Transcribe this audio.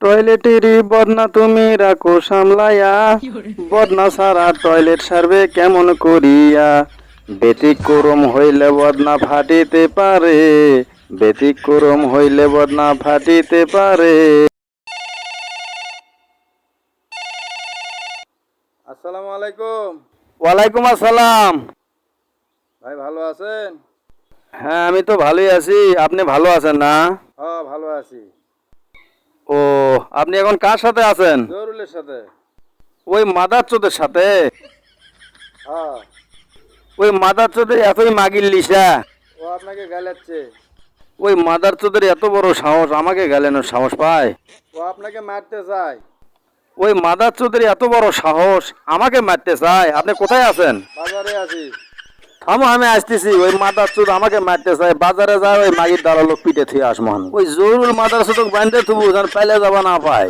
টয়লেটেরই বদনা তুমি রাখো সামলাইয়া, বদনা সারা টয়লেট সারবে কেমন করিয়া। ব্যতিক্রম হইলে বদনা ফাটিতে পারে, ব্যতিক্রম হইলে বদনা ফাটিতে পারে। আসসালামু আলাইকুম। ওয়ালাইকুম আসসালাম। ভাই ভালো আছেন? হ্যাঁ, আমি তো ভালোই আছি। আপনি ভালো আছেন না? হ্যাঁ ভালো আছি। ও, আপনি এখন কার সাথে আছেন? জরুলের সাথে। ওই মাদার চোদের সাথে? হ্যাঁ, ওই মাদার চোদের এতই মাগির লিসা? ও আপনাকে গালাচ্ছে। ওই মাদার চোদের এত বড় সাহস, আমাকে গালেনোর সাহস পায়? ও আপনাকে মারতে চায়। ওই মাদার চোদের এত বড় সাহস, আমাকে মারতে চায়? আপনি কোথায় আছেন? বাজারে আছি। থামো, আমি আসতেছি। ওই মাদার চোদ আমাকে মারতে চায়, বাজারে যায় ওই মাগির দ্বারা লোক পিটে থুয়ে আসমোহন। ওই জরুর মাদার চোদক বান্ধে থুবু, যেন পাইলে যাবা না পায়।